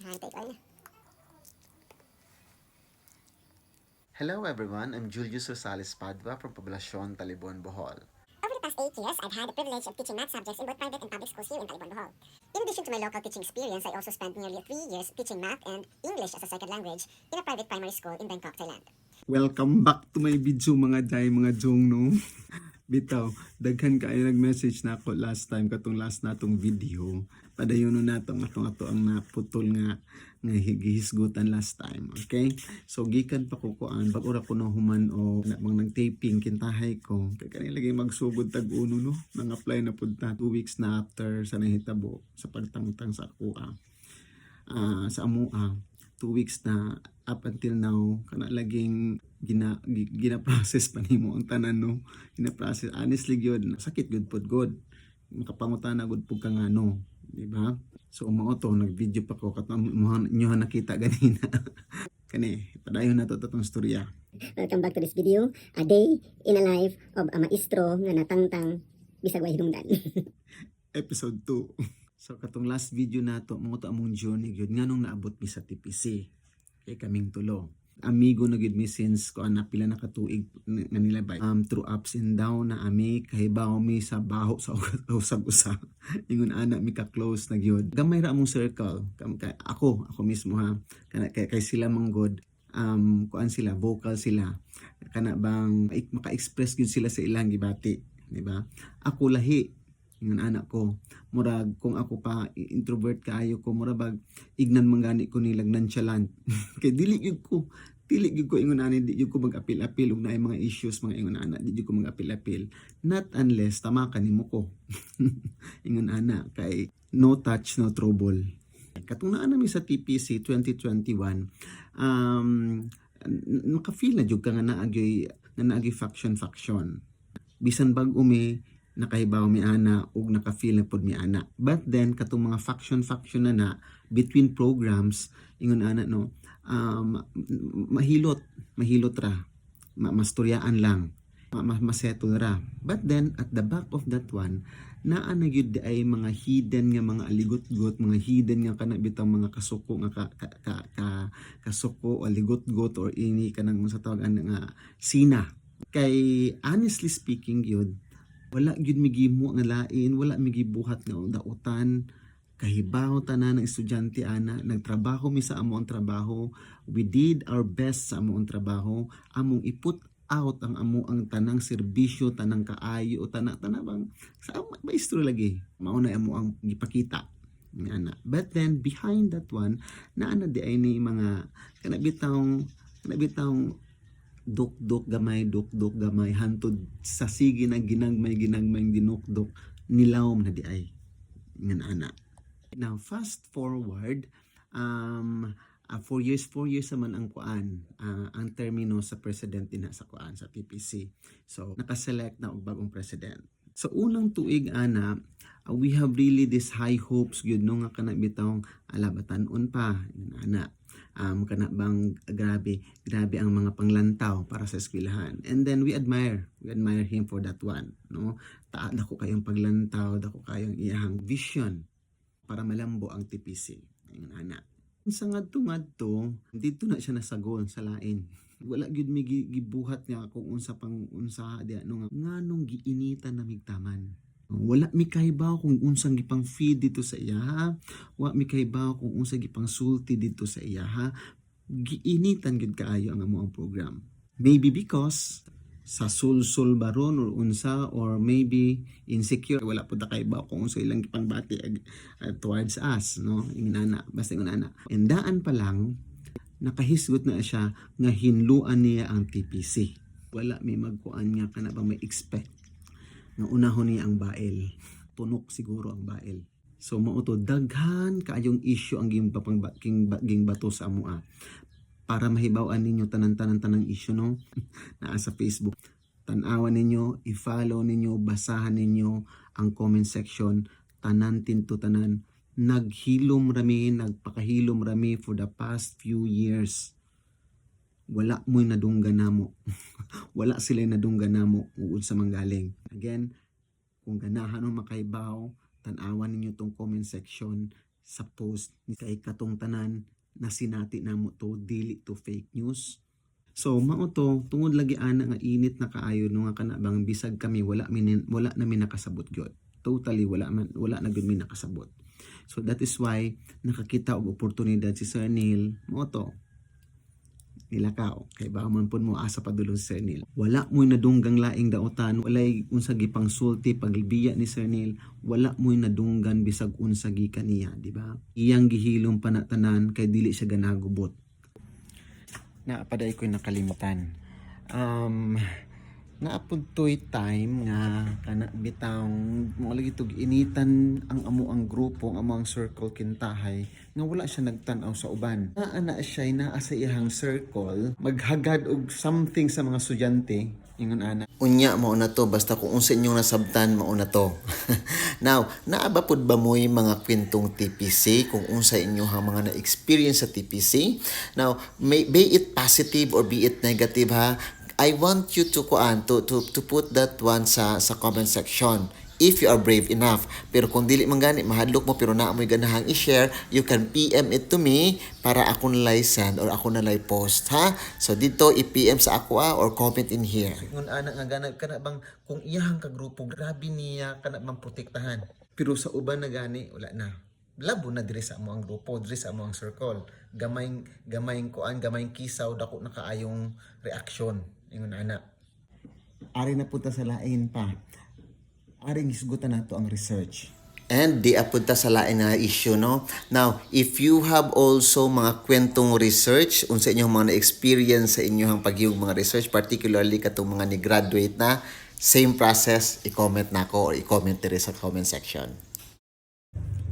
Hantay ko na. Hello everyone, I'm Julius Rosales Padua from Poblacion, Talibon, Bohol. Over the past 8 years, I've had the privilege of teaching math subjects in both private and public schools here in Talibon, Bohol. In addition to my local teaching experience, I also spent nearly 3 years teaching math and English as a second language in a private primary school in Bangkok, Thailand. Welcome back to my video mga day, mga jong no. Bitaw, daghan kayo nag-message na ako last time katong last natong video. Padayon natong ato ang naputol nga higisgutan last time. Okay? So gikan pa ko kuan bag ora ko no human o mang nag-taping kintahay ko. Kay kanila lagi magsugod tag uno no. Nang apply na pud ta 2 weeks na after sa nahitabo sa pagtangtang sa ako sa amua. 2 weeks na up until now kana laging gina-process pa nimo ang tanan no. Gina-process honestly gyud sakit gyud pud god makapangutana gud pud ka ngano, di ba? So mao to nag-video pa ko katong inyo nakita ganina. Kani padayon na to tatong storya. Welcome back to this video, a day in a life of a maestro nga natangtang bisag way hinungdan. Episode 2. So katong last video nato mo to among journey gyud nganong naabot mi sa TPC kay kaming tulo. Amigo na gyud mi since ko ana pila na katuig nga nila by through ups and down na ami kahibaw mi sa baho sa usag-usa. Ingon ana mi ka close na gyud. Gamay ra among circle. Ako mismo ha. Kay sila manggod kuan sila vocal sila. Kana bang maka-express gyud sila sa ilang gibati, di ba? Ako lahi yung anak ko murag kung ako pa introvert kaayo ko murag ignan manggani ko nilag nonchalant kay dili gyud ko ingon ani di gyud ko mag-apil-apil og naay mga issues mga ingon ana di gyud ko mag-apil-apil not unless tama kanimo ko ingon ana kay no touch no trouble. Katong naa nami sa TPC 2021 maka-feel na jud ka nga naagi faction bisan bag umi nakahibaw mi ana ug naka-feel na pod mi ana. But then katong mga faction na between programs ingon ana no mahilot ra masturyaan lang masettle ra. But then at the back of that one naa na gyud ay mga hidden nga mga aligot-got mga hidden nga kana bitang mga kasuko nga kasuko o aligot-got or ini kanang sa tawagan nga sina. Kay honestly speaking gyud wala gyud mi gihimo nga lain, wala mi gibuhat nga dautan. Kahibaw tanan ng estudyante ana, nagtrabaho mi sa amo ang trabaho. We did our best sa amo ang trabaho. Among iput out ang amo ang tanang serbisyo, tanang kaayo, tanang bang sa maestro lagi. Mao na amo ang gipakita. Ana. But then behind that one, naana di ay ni mga kanabitang duk-duk gamay hantod sa sige na ginagmay dinukdok nilawom na di ay ngan ana. Now fast forward 4 years naman ang kuan ang termino sa president din sa kuan sa TPC. So naka-select na og bagong president. Sa unang tuig ana we have really this high hopes gyud no nga kana bitawng alabatan-on pa ana. Kana bang grabe ang mga panglantaw para sa eskwelahan. And then we admire him for that one, no? Dako kayong paglantaw, dako kayong iyang vision para malambo ang TPC. Ayun ana. Sa ngadto dito na siya nasagol sa lain. Wala gyud mi gibuhat nga kung unsa di ano nga nganong giinitan na migtaman. Wala mi kahibaw kung unsang gipang feed dito sa iya ha. Wala mi kahibaw kung unsang gipang sulti dito sa iya ha. Giinitan gid kaayo ang amo ang program. Maybe because sa sulsul baron or unsa or maybe insecure wala pud ta kahibaw kung unsa ilang gipang bati towards us no inana basta inana. Endaan pa lang nakahisgot na siya nga hinluan niya ang TPC. Wala mi magkuan nga kana ba may expect nga unahon niya ang bael. Tunok siguro ang bael. So mao to daghan kaayong issue ang ging bato sa amoa. Para mahibaw-an ninyo tanan issue no naa sa Facebook. Tan-awan ninyo, i-follow ninyo, basahan ninyo ang comment section tanan nagpakahilom rami for the past few years. Wala mo'y nadunggan namo. Wala sila nadunggan namo uod sa manggaling. Again, kung ganahan o makaibaw, tan-awan ninyo tong comment section, sa post ni kay katong tanan na sinati namo to dili to fake news. So mao to tungod lagi ana nga init na kaayo no nga kana bang bisag kami wala namin nakasabot gyud. Totally wala na gyud mi nakasabot. So that is why nakakita og oportunidad si Sir Neil mo to nilakaw kay ba man pud mo asa padulong si Sir Neil. Wala mo'y nadunggang laing daotan, walay unsa gipang sulti pagbiya ni Sir Neil, wala mo'y nadunggan bisag unsa gikan niya, di ba? Iyang gihilom panatanan kay dili siya ganagubot. Naapaday ko'y nakalimutan. Naapudtoy time nga kana bitang mo lagi tug initan ang amo ang grupo ang amo ang circle kintahay nga wala siya nagtan-aw sa uban. Naa siya naa sa iyang circle maghagad og something sa mga estudyante ingon ana. Unya mao na to basta kung unsa inyong nasabtan mao na to. Now, naaba pud ba mo'y mga kwentong TPC kung unsa inyong mga na-experience sa TPC? Now, be it positive or be it negative ha, I want you to put that one sa comment section if you are brave enough. Pero kung dili man gani mahadlok mo pero naa mo'y ganahang i-share, you can PM it to me para ako nalay send or ako nalay post ha. So dito i-PM sa ako or comment in here. Kung ana nga ganag kana bang kung iyahang ka grupo grabe niya kana bang protektahan. Pero sa uban na gani wala na. Labo na diri sa amo ang grupo, diri sa amo ang circle. Gamayng kuan, gamayng kisaw dako na kaayong reaksyon. Ingon ana. Ari na punta sa lain pa. Aring hisgutan nato ang research. And di apunta sa lain na issue, no? Now, if you have also mga kwentong research, unsa inyong mga na-experience sa inyong paghiyog mga research, particularly katong mga ni-graduate na, same process, i-comment nako or i-comment diri sa comment section.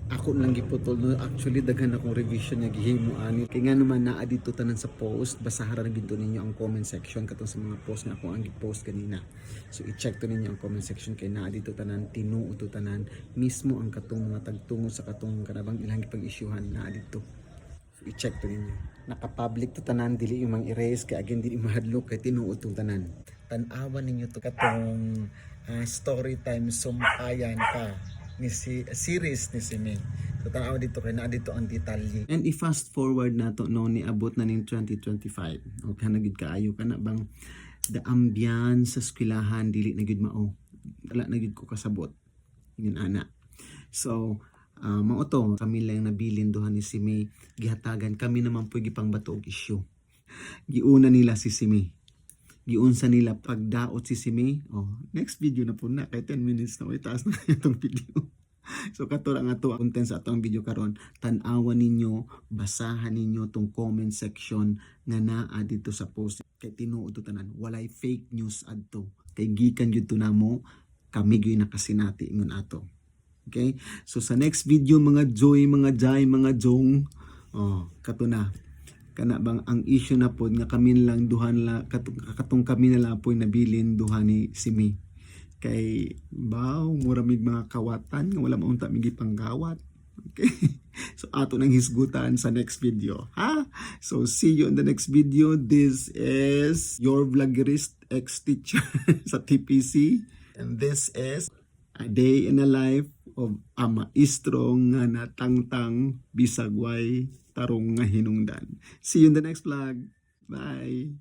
Ako lang giputol no actually daghan akong revision nga gihimo ani kay nga naman naa dito tanan sa post basahan ra ginto ninyo ang comment section katong sa mga post nga ako ang gi-post kanina. So i-check to ninyo ang comment section kay naa dito tanan tinuo to tanan mismo ang katong mga tagtungo sa katong kanabang ilang gipag-isyuhan naa dito. So i-check to ninyo. Naka-public to tanan dili yung mang erase kay again dili mahadlok kay tinuo tong tanan. Tan-awan ninyo to katong story time sumpayan pa ni series ni Simi. So tanaw dito kay naa dito ang detalye. And i-fast forward nato no ni abot na ning 2025. Okay na gid kaayo kana bang the ambiance sa eskwelahan dili na gid mao. Wala na gid ko kasabot. Yun ana. So mao to kami lang nabilin duha ni Simi gihatagan kami naman puy gipang bato og issue. Giuna nila si Simi. Giunsa nila pagdaot si Simi. Oh, next video na po na kay 10 minutes na itaas na itong video. So kato lang ato ang content sa atong video karon. Tan-awan ninyo, basahan ninyo tong comment section nga naa dito sa post. Kay tinuod to tanan, walay fake news adto. Kay gikan gyud to namo, kami gyud nakasinati ingon ato. Okay? So sa next video mga joy, mga jay, mga jong, oh, kato na. Kana bang ang issue na pod nga kami lang duhan la katong kami na lang po nabilin duha ni Simi kay baw mura mig mga kawatan nga wala maunta mig panggawat. Okay, so ato nang hisgutan sa next video ha. So see you in the next video. This is your vloggerist ex-teacher sa TPC and this is a day in a life of a maestro nga natangtang bisag way tarong nga hinungdan. See you in the next vlog. Bye!